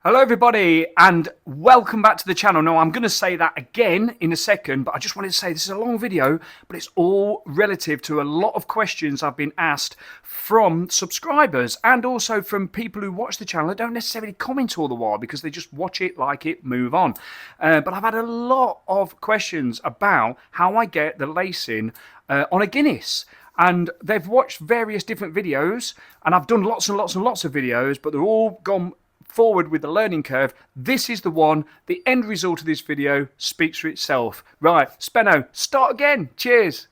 Hello everybody and welcome back to the channel. Now I'm going to say that again in a second, but I just wanted to say this is a long video, but it's all relative to a lot of questions I've been asked from subscribers and also from people who watch the channel that don't necessarily comment all the while because they just watch it, like it, move on. But I've had a lot of questions about how I get the lacing on a Guinness. And they've watched various different videos and I've done lots and lots and lots of videos, but they're all gone forward with the learning curve. This is the one. The end result of this video speaks for itself. Right, Speno, start again. Cheers.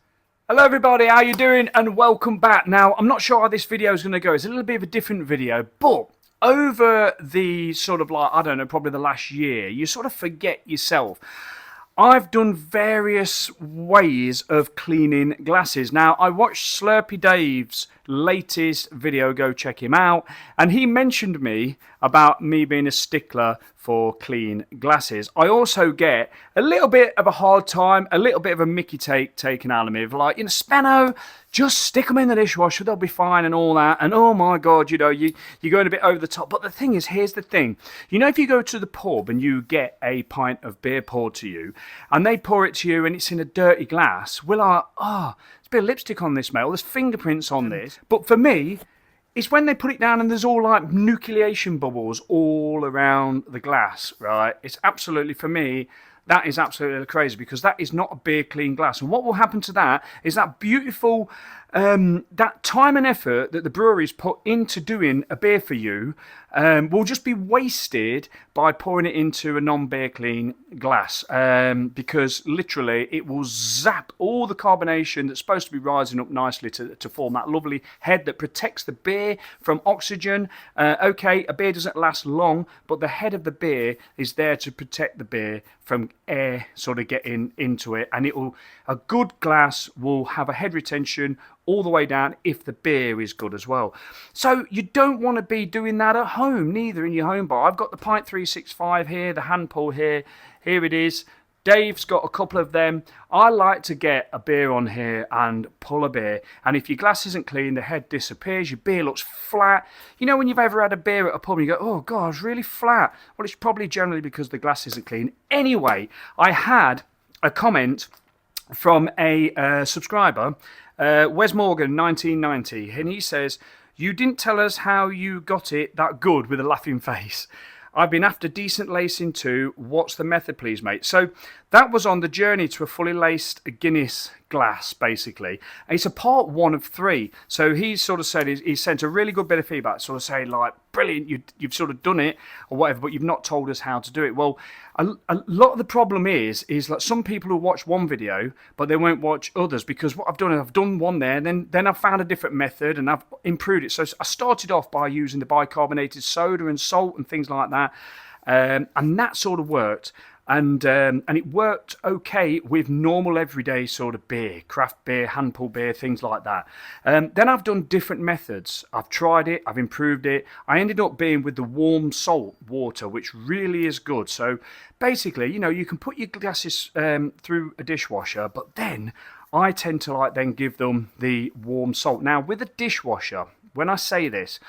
Hello everybody, how you doing? And welcome back. Now, I'm not sure how this video is going to go. It's a little bit of a different video, but over the sort of like, I don't know, probably the last year, you sort of forget yourself. I've done various ways of cleaning glasses. Now, I watched Slurpy Dave's latest video, go check him out, and he mentioned me about me being a stickler for clean glasses. I also get a little bit of a hard time, a little bit of a Mickey taken out of me, of like, you know, Speno, just stick them in the dishwasher, they'll be fine and all that, and oh my god, you know, you're going a bit over the top. But the thing is, here's the thing, you know, if you go to the pub and you get a pint of beer poured to you, and they pour it to you and it's in a dirty glass, we're like, oh, there's a bit of lipstick on this, mate, or there's fingerprints on this. But for me, it's when they put it down and there's all like nucleation bubbles all around the glass, right? It's absolutely, for me, that is absolutely crazy because that is not a beer clean glass. And what will happen to that is that beautiful, that time and effort that the breweries put into doing a beer for you will just be wasted by pouring it into a non-beer clean glass, because literally it will zap all the carbonation that's supposed to be rising up nicely to form that lovely head that protects the beer from oxygen. Okay, a beer doesn't last long, but the head of the beer is there to protect the beer from air sort of getting into it, and a good glass will have a head retention all the way down if the beer is good as well. So you don't want to be doing that at home, neither in your home bar. I've got the Pint 365 here, the hand pull here it is. Dave's got a couple of them. I like to get a beer on here and pull a beer. And if your glass isn't clean, the head disappears. Your beer looks flat. You know when you've ever had a beer at a pub and you go, oh God, it's really flat. Well, it's probably generally because the glass isn't clean. Anyway, I had a comment from a subscriber, Wes Morgan 1990, and he says, you didn't tell us how you got it that good, with a laughing face. I've been after decent lacing too. What's the method, please, mate? So that was on the journey to a fully laced Guinness glass, basically. It's a part 1 of 3. So he sort of said, he sent a really good bit of feedback, sort of saying like, brilliant, you've sort of done it or whatever, but you've not told us how to do it. Well, a lot of the problem is that some people will watch one video, but they won't watch others, because what I've done is I've done one there, and then I've found a different method and I've improved it. So I started off by using the bicarbonated soda and salt and things like that, and that sort of worked. And it worked okay with normal everyday sort of beer, craft beer, hand pull beer, things like that. Then I've done different methods. I've tried it, I've improved it. I ended up being with the warm salt water, which really is good. So basically, you know, you can put your glasses through a dishwasher, but then I tend to like then give them the warm salt. Now with a dishwasher, when I say this,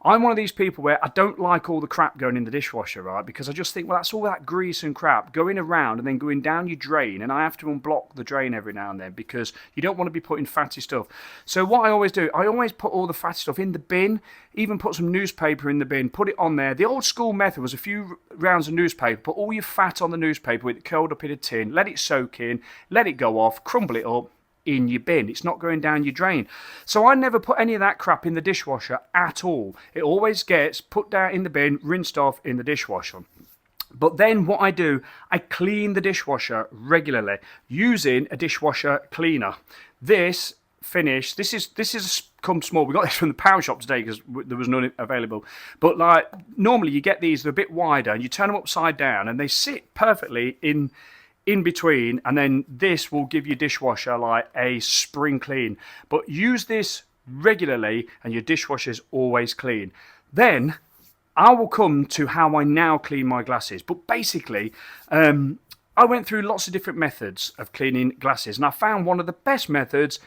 I'm one of these people where I don't like all the crap going in the dishwasher, right? Because I just think, well, that's all that grease and crap going around and then going down your drain, and I have to unblock the drain every now and then because you don't want to be putting fatty stuff. So what I always do, I always put all the fatty stuff in the bin, even put some newspaper in the bin, put it on there. The old school method was a few rounds of newspaper, put all your fat on the newspaper with it curled up in a tin, let it soak in, let it go off, crumble it up, in your bin. It's not going down your drain. So I never put any of that crap in the dishwasher at all. It always gets put down in the bin, rinsed off in the dishwasher. But then what I do, I clean the dishwasher regularly using a dishwasher cleaner. This is come small. We got this from the pound shop today because there was none available. But like normally you get these, they're a bit wider, and you turn them upside down and they sit perfectly in between, and then this will give your dishwasher like a spring clean. But use this regularly and your dishwasher is always clean. Then I will come to how I now clean my glasses. But basically, I went through lots of different methods of cleaning glasses, and I found one of the best methods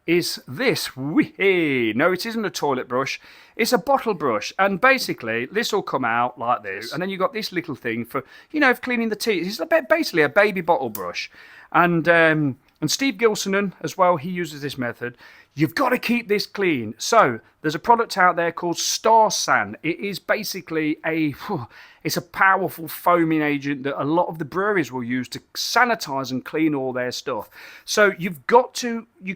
is this. Whee! No, it isn't a toilet brush. It's a bottle brush. And basically, this will come out like this. And then you've got this little thing for, for cleaning the teeth. It's basically a baby bottle brush. And Steve Gilsonan as well, he uses this method. You've got to keep this clean. So there's a product out there called Star San. It is basically it's a powerful foaming agent that a lot of the breweries will use to sanitize and clean all their stuff. So you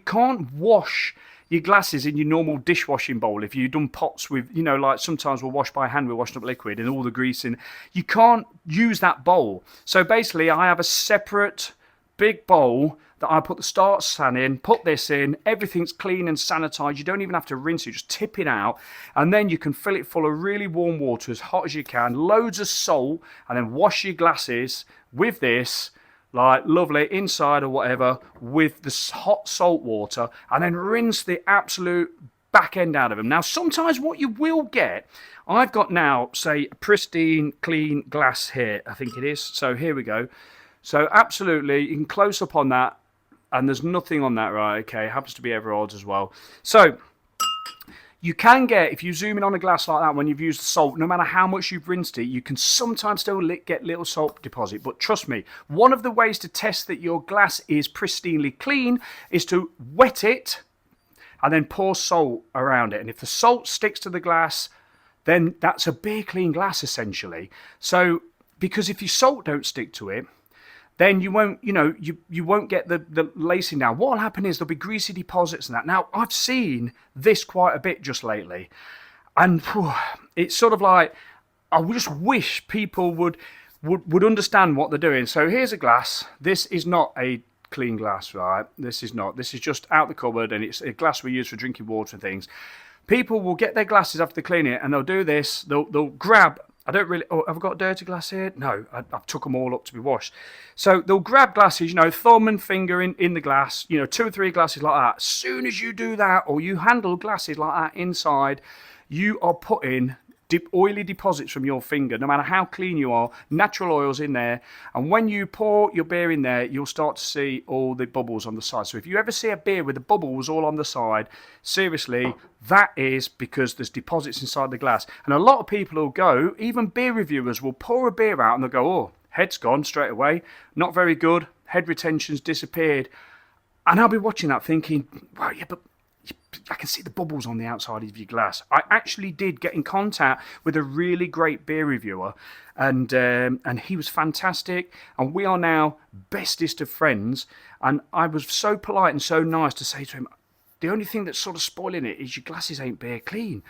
can't wash your glasses in your normal dishwashing bowl. If you've done pots with, like sometimes we'll wash by hand, we're washing up liquid and all the grease in. You can't use that bowl. So basically I have a separate big bowl that I put the Star San in, put this in, everything's clean and sanitized. You don't even have to rinse it, just tip it out. And then you can fill it full of really warm water, as hot as you can, loads of salt, and then wash your glasses with this, like lovely, inside or whatever, with the hot salt water, and then rinse the absolute back end out of them. Now, sometimes what you will get, I've got now, say, a pristine, clean glass here, I think it is. So here we go. So absolutely, you can close up on that, and there's nothing on that, right? Okay, it happens to be Everard's as well. So you can get, if you zoom in on a glass like that, when you've used salt, no matter how much you've rinsed it, you can sometimes still get little salt deposit. But trust me, one of the ways to test that your glass is pristinely clean is to wet it and then pour salt around it. And if the salt sticks to the glass, then that's a beer clean glass essentially. So, because if your salt don't stick to it, then you won't, you won't get the lacing down. What will happen is there'll be greasy deposits and that. Now, I've seen this quite a bit just lately. And it's sort of like, I just wish people would understand what they're doing. So here's a glass. This is not a clean glass, right? This is not. This is just out the cupboard, and it's a glass we use for drinking water and things. People will get their glasses after they clean it, and they'll do this. They'll grab... have I got a dirty glass here? No, I've took them all up to be washed. So they'll grab glasses, thumb and finger in the glass, 2 or 3 glasses like that. As soon as you do that, or you handle glasses like that inside, you are putting oily deposits from your finger, no matter how clean you are, natural oils in there. And when you pour your beer in there, you'll start to see all the bubbles on the side. So if you ever see a beer with the bubbles all on the side, seriously, that is because there's deposits inside the glass. And a lot of people will go, even beer reviewers will pour a beer out and they'll go, oh, head's gone straight away. Not very good. Head retention's disappeared. And I'll be watching that thinking, well, yeah, but I can see the bubbles on the outside of your glass. I actually did get in contact with a really great beer reviewer, and he was fantastic, and we are now bestest of friends. And I was so polite and so nice to say to him, the only thing that's sort of spoiling it is your glasses ain't beer clean.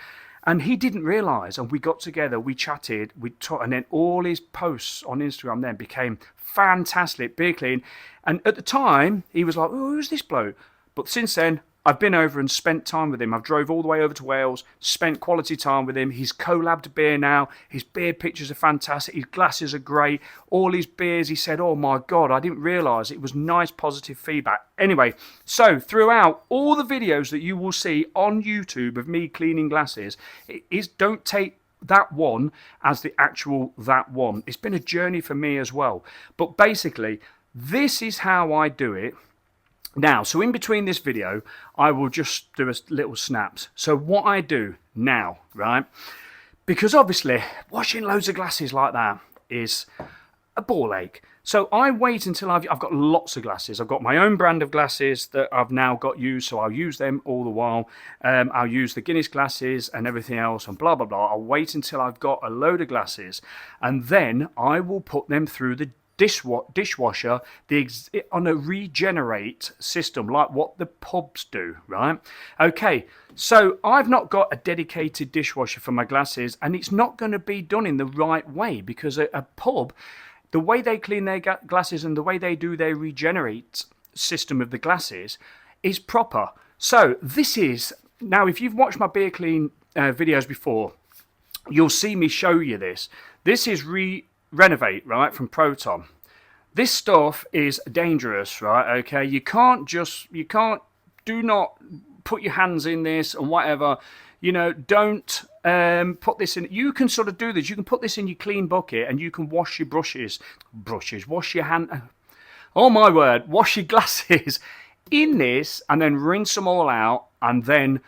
And he didn't realise, and we got together, we chatted, and then all his posts on Instagram then became fantastic, beer clean. And at the time, he was like, oh, who's this bloke? But since then, I've been over and spent time with him. I've drove all the way over to Wales, spent quality time with him. He's collabed beer now. His beer pictures are fantastic. His glasses are great. All his beers, he said, oh my God, I didn't realise. It was nice, positive feedback. Anyway, so throughout all the videos that you will see on YouTube of me cleaning glasses, don't take that one as the actual that one. It's been a journey for me as well. But basically, this is how I do it. Now, so in between this video, I will just do a little snaps. So what I do now, right? Because obviously, washing loads of glasses like that is a ball ache. So I wait until I've got lots of glasses. I've got my own brand of glasses that I've now got used, so I'll use them all the while. I'll use the Guinness glasses and everything else and blah, blah, blah. I'll wait until I've got a load of glasses, and then I will put them through the dishwasher on a regenerate system, like what the pubs do, right? Okay, so I've not got a dedicated dishwasher for my glasses, and it's not going to be done in the right way, because a pub, the way they clean their glasses and the way they do their regenerate system of the glasses is proper. So this is, now if you've watched my beer clean videos before, you'll see me show you this. This is Renovate, right, from Proton. This stuff is dangerous, right? Okay, do not put your hands in this and whatever. Don't put this in. You can sort of do this. You can put this in your clean bucket and you can wash your wash your hand. Oh my word, wash your glasses in this and then rinse them all out, and then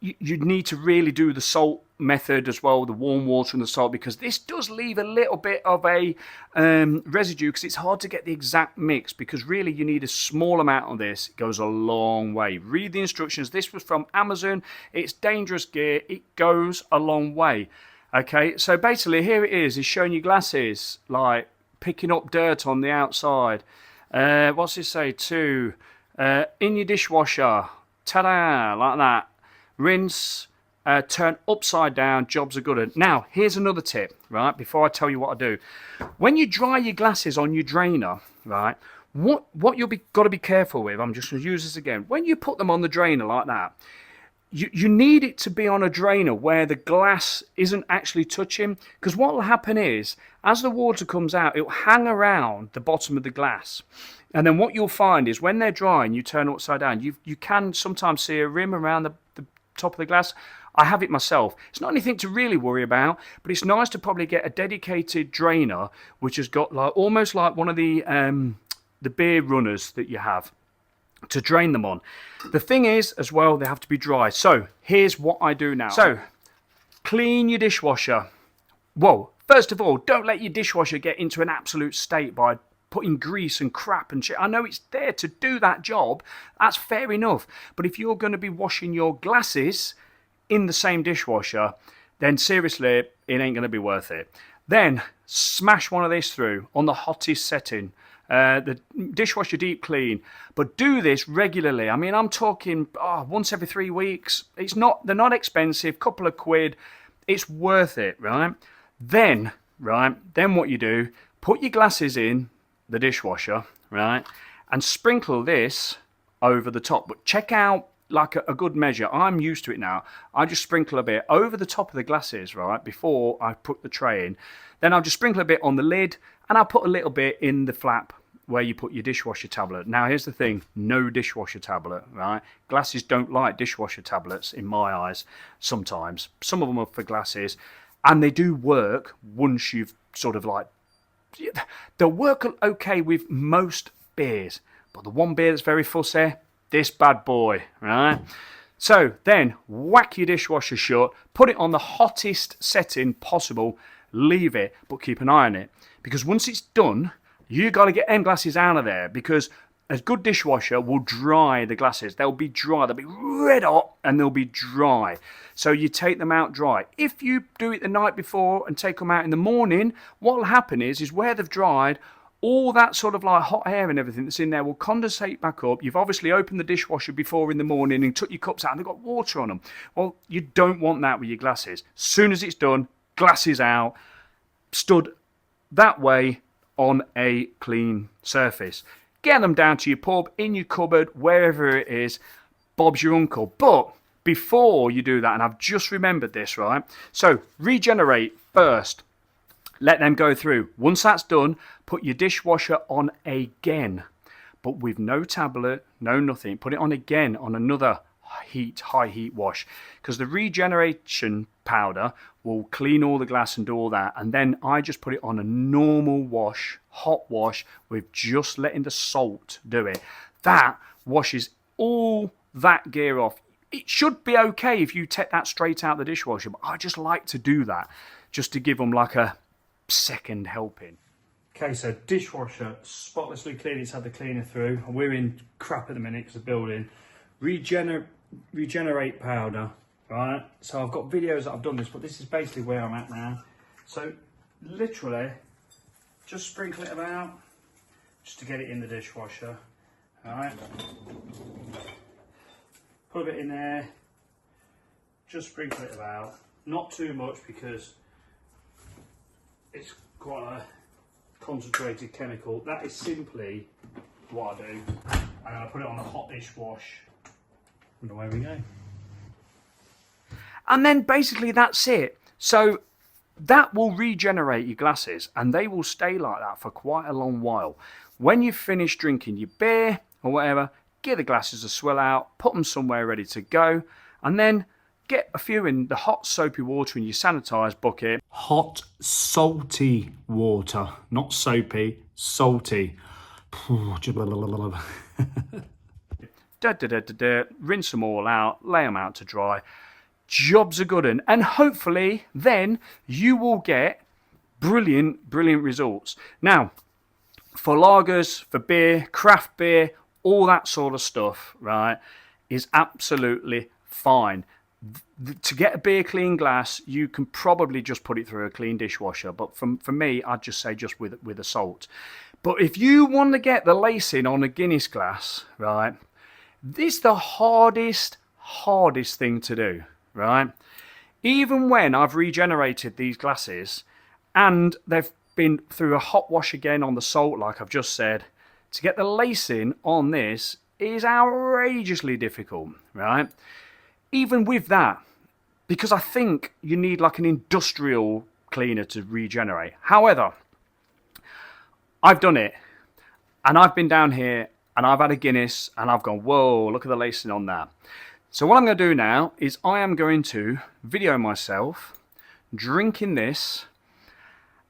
you need to really do the salt method as well, the warm water and the salt, because this does leave a little bit of a residue, because it's hard to get the exact mix, because really you need a small amount of this. It goes a long way. Read the instructions. This was from Amazon. It's dangerous gear. It goes a long way. Okay, so basically here it is. It's showing you glasses, like picking up dirt on the outside. What's it say? In your dishwasher. Ta-da, like that. Rinse, turn upside down, jobs are good. Now, here's another tip, right, before I tell you what I do. When you dry your glasses on your drainer, right, what you'll got to be careful with, I'm just going to use this again. When you put them on the drainer like that, you need it to be on a drainer where the glass isn't actually touching, because what will happen is, as the water comes out, it'll hang around the bottom of the glass. And then what you'll find is when they're dry and you turn upside down, you can sometimes see a rim around the top of the glass. I have it myself. It's not anything to really worry about, but it's nice to probably get a dedicated drainer which has got like almost like one of the beer runners that you have to drain them on. The thing is as well, they have to be dry. So here's what I do now. So clean your dishwasher. Whoa, first of all, don't let your dishwasher get into an absolute state by putting grease and crap and shit. I know it's there to do that job. That's fair enough. But if you're going to be washing your glasses in the same dishwasher, then seriously, it ain't going to be worth it. Then smash one of these through on the hottest setting. The dishwasher deep clean. But do this regularly. I mean, I'm talking once every 3 weeks. They're not expensive, couple of quid. It's worth it, right? Then what you do, put your glasses in the dishwasher, right, and sprinkle this over the top. But check out like a good measure. I'm used to it now. I just sprinkle a bit over the top of the glasses, right, before I put the tray in. Then I'll just sprinkle a bit on the lid, and I'll put a little bit in the flap where you put your dishwasher tablet. Now here's the thing, no dishwasher tablet, right? Glasses don't like dishwasher tablets in my eyes sometimes. Some of them are for glasses, and they do work once you've sort of like, they'll work okay with most beers, but the one beer that's very fussy, this bad boy, right? So then whack your dishwasher shut, put it on the hottest setting possible, leave it, but keep an eye on it, because once it's done, you got to get them glasses out of there, because a good dishwasher will dry the glasses. They'll be dry, they'll be red hot, and they'll be dry. So you take them out dry. If you do it the night before and take them out in the morning, what will happen is where they've dried, all that sort of like hot air and everything that's in there will condensate back up. You've obviously opened the dishwasher before in the morning and took your cups out and they've got water on them. Well, you don't want that with your glasses. As soon as it's done, glasses out, stood that way on a clean surface. Get them down to your pub, in your cupboard, wherever it is. Bob's your uncle. But before you do that, and I've just remembered this, right? So regenerate first. Let them go through. Once that's done, put your dishwasher on again, but with no tablet, no nothing. Put it on again on another high heat wash, because the regeneration powder will clean all the glass and do all that. And then I just put it on a normal wash, hot wash, with just letting the salt do it. That washes all that gear off. It should be okay if you take that straight out the dishwasher, but I just like to do that just to give them like a second helping. Okay, so dishwasher spotlessly clean. It's had the cleaner through. We're in crap at the minute because of building. Regenerate powder, right? So I've got videos that I've done this, but this is basically where I'm at now. So literally just sprinkle it about just to get it in the dishwasher. All right, put a bit in there, just sprinkle it about, not too much because it's quite a concentrated chemical. That is simply what I do. And I put it on the hot dish wash, and away we go. And then basically that's it. So that will regenerate your glasses, and they will stay like that for quite a long while. When you finish drinking your beer or whatever, get the glasses a swill out, put them somewhere ready to go, and then get a few in the hot soapy water in your sanitised bucket. Hot salty water, not soapy, salty. rinse them all out, lay them out to dry. Job's a good one. And hopefully then you will get brilliant results. Now, for lagers, for beer, craft beer, all that sort of stuff, right, is absolutely fine. To get a beer clean glass, you can probably just put it through a clean dishwasher. But for me, I'd just say just with a salt. But if you want to get the lacing on a Guinness glass, right, this is the hardest thing to do, right? Even when I've regenerated these glasses and they've been through a hot wash again on the salt, like I've just said, to get the lacing on this is outrageously difficult, right? Even with that, because I think you need like an industrial cleaner to regenerate. However, I've done it, and I've been down here, and I've had a Guinness, and I've gone, whoa, look at the lacing on that. So what I'm going to do now is I am going to video myself drinking this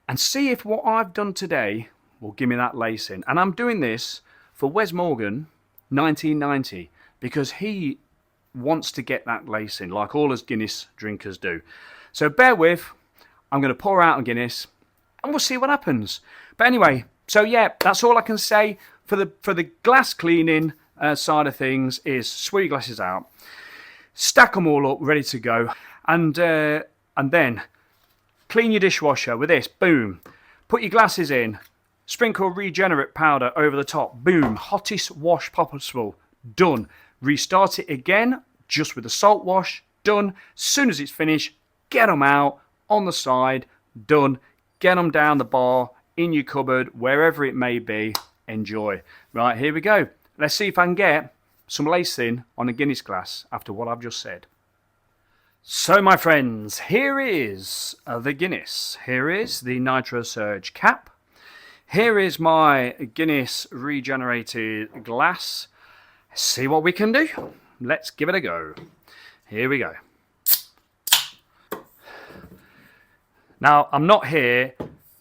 and see if what I've done today will give me that lacing. And I'm doing this for Wes Morgan, 1990, because he wants to get that lacing, like all us Guinness drinkers do. So bear with, I'm going to pour out a Guinness, and we'll see what happens. But anyway, so yeah, that's all I can say for the glass cleaning side of things is sweep your glasses out, stack them all up, ready to go, and then clean your dishwasher with this, boom. Put your glasses in, sprinkle regenerate powder over the top, boom, hottest wash possible, done. Restart it again, just with the salt wash, done. As soon as it's finished, get them out on the side, done. Get them down the bar, in your cupboard, wherever it may be, enjoy. Right, here we go. Let's see if I can get some lacing on a Guinness glass after what I've just said. So my friends, here is the Guinness. Here is the Nitro Surge cap. Here is my Guinness regenerated glass. Let's see what we can do. Let's give it a go. Here we go. Now, I'm not here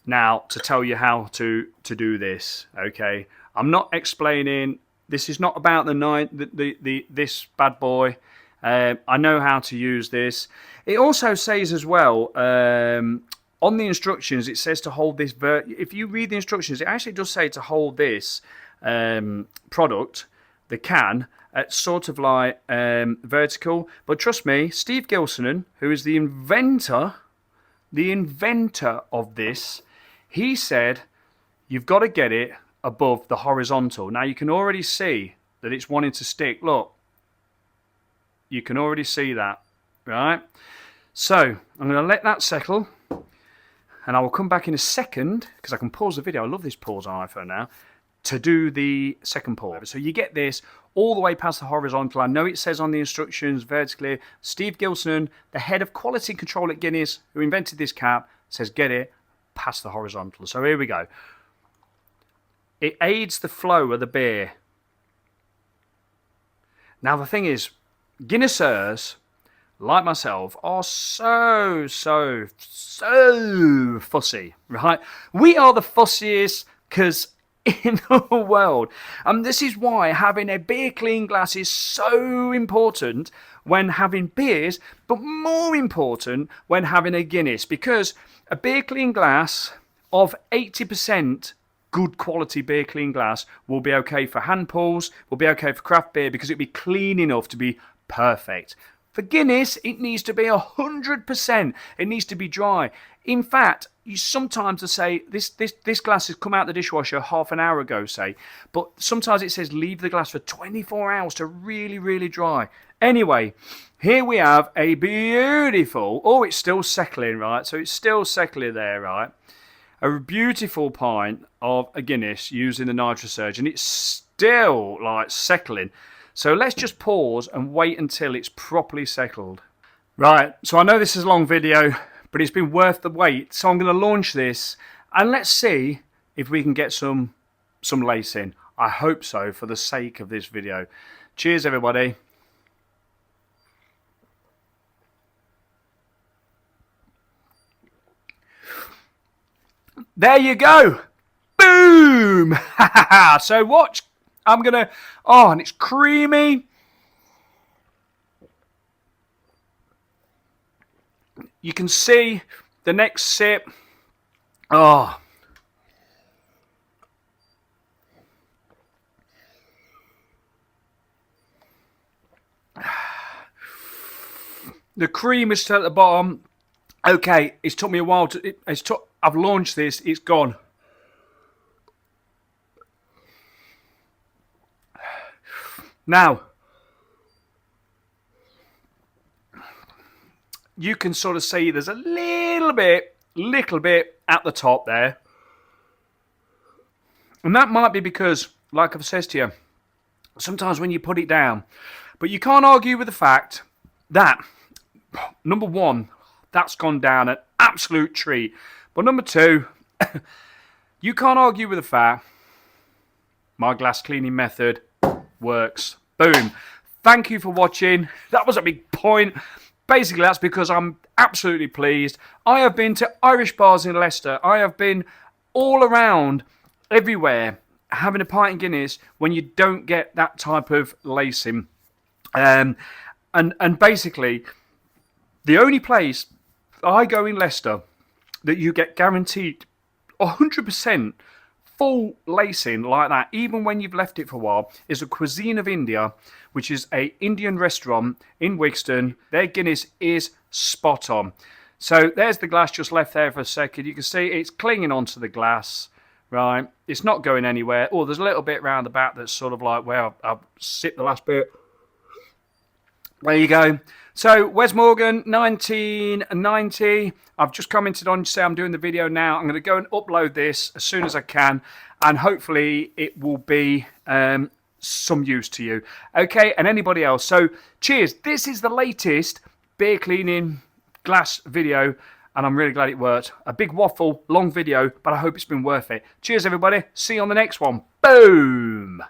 now to tell you how to do this, okay? I'm not explaining. This is not about this bad boy. I know how to use this. It also says as well, on the instructions, it says to hold this. If you read the instructions, it actually does say to hold this product, the can, at sort of like vertical. But trust me, Steve Gilsonen, who is the inventor of this, he said you've got to get it above the horizontal. Now you can already see that it's wanting to stick. Look, you can already see that, right? So I'm going to let that settle, and I will come back in a second because I can pause the video. I love this pause on iPhone now, to do the second pour. So you get this all the way past the horizontal. I know it says on the instructions vertically. Steve Gilsonen, the head of quality control at Guinness, who invented this cap, says get it past the horizontal. So here we go. It aids the flow of the beer. Now the thing is, Guinnessers, like myself, are so fussy, right? We are the fussiest because in the world. And this is why having a beer clean glass is so important when having beers, but more important when having a Guinness, because a beer clean glass of 80% good quality beer clean glass will be okay for hand pulls, will be okay for craft beer, because it'll be clean enough to be perfect. For Guinness, it needs to be 100%. It needs to be dry. In fact, you sometimes say this glass has come out the dishwasher half an hour ago, say, but sometimes it says leave the glass for 24 hours to really dry. Anyway, here we have a beautiful, oh, it's still settling, right? So it's still settling there, right? A beautiful pint of a Guinness using the Nitro Surge, and it's still like settling. So let's just pause and wait until it's properly settled. Right, so I know this is a long video, but it's been worth the wait. So I'm going to launch this, and let's see if we can get some lacing. I hope so, for the sake of this video. Cheers, everybody. There you go. Boom! So watch. I'm going to... Oh, and it's creamy. you can see the next sip. Oh. The cream is still at the bottom. Okay, it's took me a while to. I've launched this. It's gone. Now, you can sort of see there's a little bit at the top there, and that might be because, like I've said to you, sometimes when you put it down, but you can't argue with the fact that number one, that's gone down an absolute treat. But number two, you can't argue with the fact my glass cleaning method works. Boom. Thank you for watching. That was a big point. Basically, that's because I'm absolutely pleased. I have been to Irish bars in Leicester. I have been all around, everywhere, having a pint of Guinness when you don't get that type of lacing. And basically, the only place I go in Leicester that you get guaranteed 100% full lacing like that, even when you've left it for a while, is a Cuisine of India, which is a Indian restaurant in Wixton. Their Guinness is spot on. So there's the glass just left there for a second. You can see it's clinging onto the glass, right? It's not going anywhere. Oh, there's a little bit round the back that's sort of like where I've sipped the last bit. There you go. So, Wes Morgan, 1990. I've just commented on to say I'm doing the video now. I'm going to go and upload this as soon as I can, and hopefully it will be some use to you. Okay, and anybody else. So, cheers. This is the latest beer cleaning glass video, and I'm really glad it worked. A big waffle, long video, but I hope it's been worth it. Cheers, everybody. See you on the next one. Boom.